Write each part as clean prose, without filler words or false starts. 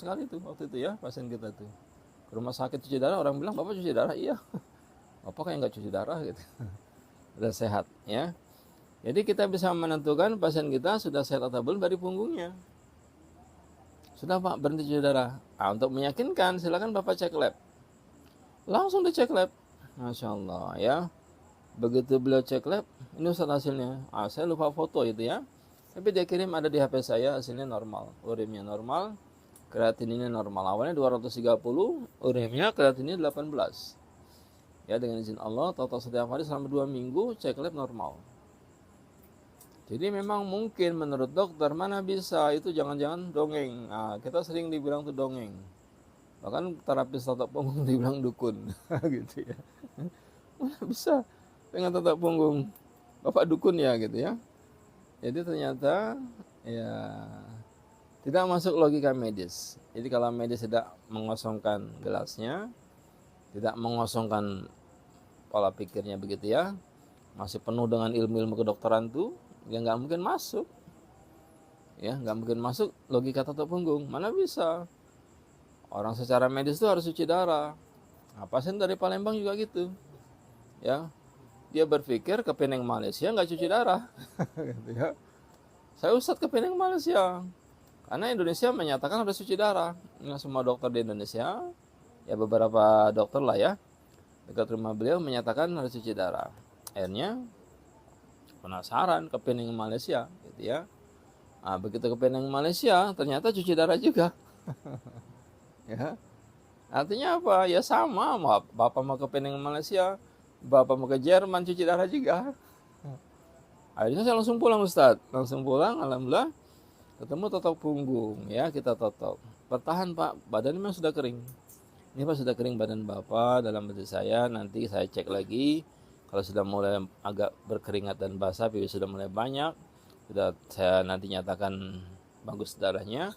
sekali tuh waktu itu ya pasien kita tuh ke rumah sakit cuci darah, orang bilang bapak cuci darah, iya bapak kayak nggak cuci darah gitu. Udah sehat ya. Jadi kita bisa menentukan pasien kita sudah sehat atau belum dari punggungnya. Sudah pak, berhenti cuci darah. Nah, untuk meyakinkan silakan bapak cek lab. Langsung dicek lab. Masya Allah ya. Begitu beliau cek lab, ini Ustaz hasilnya. Saya lupa foto itu ya. Tapi dia kirim ada di HP saya, hasilnya normal. Urinnya normal, kreatininnya normal. Awalnya 230, urinnya kreatinnya 18. Ya dengan izin Allah, total setiap hari selama 2 minggu cek lab normal. Jadi memang mungkin menurut dokter mana bisa, itu jangan-jangan dongeng. Nah, kita sering dibilang tuh dongeng. Bahkan terapis tato punggung dibilang dukun gitu ya. Mana bisa dengan tato punggung Bapak dukun ya gitu ya. Jadi ternyata ya tidak masuk logika medis. Jadi kalau medis tidak mengosongkan gelasnya, tidak mengosongkan pola pikirnya begitu ya, masih penuh dengan ilmu-ilmu kedokteran tuh, ya nggak mungkin masuk. Ya nggak mungkin masuk logika tato punggung. Mana bisa? Orang secara medis itu harus cuci darah. Nah, pasien dari Palembang juga gitu. Ya, dia berpikir ke Penang Malaysia nggak cuci darah. Gitu ya. Saya Ustadz ke Penang Malaysia. Karena Indonesia menyatakan harus cuci darah. Nggak semua dokter di Indonesia, ya beberapa dokter lah ya, dekat rumah beliau menyatakan harus cuci darah. Akhirnya penasaran ke Penang Malaysia, gitu ya. Nah, begitu ke Penang Malaysia, ternyata cuci darah juga. Ya, artinya apa? Ya sama, bapak mau ke Penang Malaysia, bapak mau ke Jerman cuci darah juga. Akhirnya saya langsung pulang Ustadz, langsung pulang, alhamdulillah ketemu totok punggung, ya kita totok. Bertahan pak, badan memang sudah kering. Ini pak sudah kering badan bapak, dalam hati saya nanti saya cek lagi. Kalau sudah mulai agak berkeringat dan basah, pipi sudah mulai banyak, sudah saya nanti nyatakan bagus darahnya,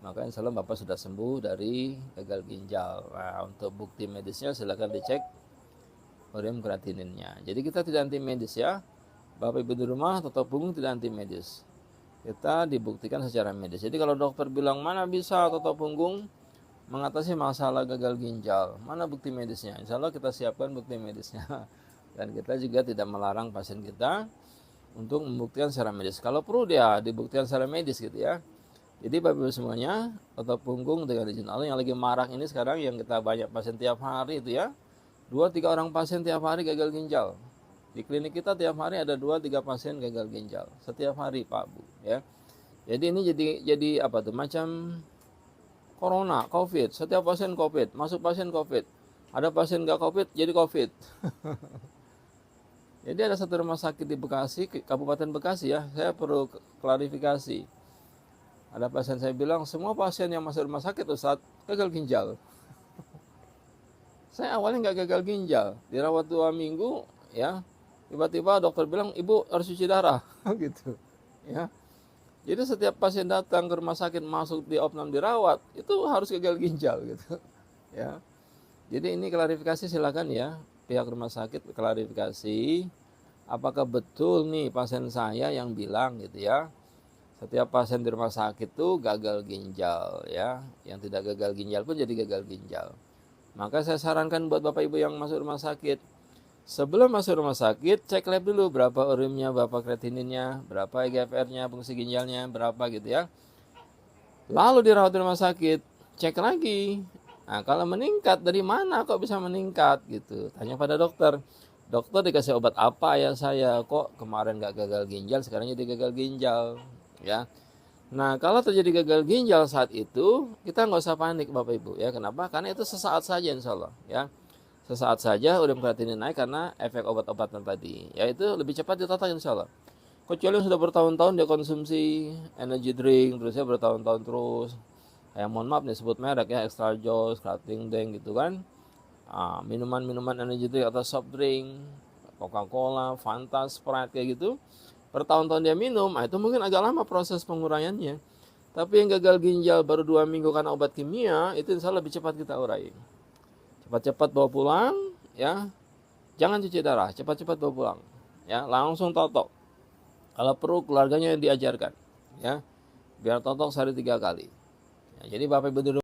maka insya Allah bapak sudah sembuh dari gagal ginjal. Nah, untuk bukti medisnya silakan dicek urin kreatininnya. Jadi kita tidak anti medis ya. Bapak ibu di rumah totok punggung tidak anti medis. Kita dibuktikan secara medis. Jadi kalau dokter bilang mana bisa totok punggung mengatasi masalah gagal ginjal, mana bukti medisnya? Insya Allah kita siapkan bukti medisnya. Dan kita juga tidak melarang pasien kita untuk membuktikan secara medis. Kalau perlu dia dibuktikan secara medis gitu ya. Jadi Bapak Ibu semuanya, otot punggung dengan izin Allah yang lagi marak ini sekarang, yang kita banyak pasien tiap hari itu ya, 2-3 orang pasien tiap hari gagal ginjal. Di klinik kita tiap hari ada 2-3 pasien gagal ginjal setiap hari Pak Bu ya. Jadi ini jadi apa tuh, macam corona, covid. Setiap pasien covid, masuk pasien covid. Ada pasien nggak covid jadi covid. Jadi ada satu rumah sakit di Bekasi, Kabupaten Bekasi ya. Saya perlu klarifikasi. Ada pasien saya bilang, semua pasien yang masuk rumah sakit Ustadz gagal ginjal. Saya awalnya nggak gagal ginjal, dirawat 2 minggu ya. Tiba-tiba dokter bilang ibu harus cuci darah, gitu ya. Jadi setiap pasien datang ke rumah sakit masuk di opnam dirawat itu harus gagal ginjal gitu ya. Jadi ini klarifikasi silakan ya, pihak rumah sakit klarifikasi apakah betul nih pasien saya yang bilang gitu ya. Setiap pasien di rumah sakit tuh gagal ginjal ya. Yang tidak gagal ginjal pun jadi gagal ginjal. Maka saya sarankan buat Bapak Ibu yang masuk rumah sakit, sebelum masuk rumah sakit, cek lab dulu berapa urinnya, berapa kreatininnya, berapa EGFR-nya, fungsi ginjalnya, berapa gitu ya. Lalu dirawat di rumah sakit, cek lagi. Nah, kalau meningkat dari mana kok bisa meningkat gitu. Tanya pada dokter. Dokter dikasih obat apa ya saya, kok kemarin gak gagal ginjal, sekarang jadi gagal ginjal ya. Nah, kalau terjadi gagal ginjal saat itu, kita nggak usah panik Bapak Ibu ya. Kenapa? Karena itu sesaat saja insya Allah ya. Sesaat saja udah kreatinin naik karena efek obat-obatan tadi. Ya itu lebih cepat ditata insya Allah. Kecuali yang sudah bertahun-tahun dia konsumsi energy drink, terus ya bertahun-tahun terus. Kayak mohon maaf nih sebut merek ya, Extra Joss, Krating Deng gitu kan. Minuman-minuman energy drink atau soft drink, Coca-Cola, Fanta, Sprite kayak gitu. Bertahun-tahun dia minum, itu mungkin agak lama proses pengurangannya. Tapi yang gagal ginjal baru 2 minggu karena obat kimia, itu insya Allah lebih cepat kita urai. Cepat-cepat bawa pulang, ya. Jangan cuci darah, cepat-cepat bawa pulang. Ya, langsung totok. Kalau perlu keluarganya yang diajarkan, ya. Biar totok sehari 3 kali. Ya, jadi Bapak Ibu dulu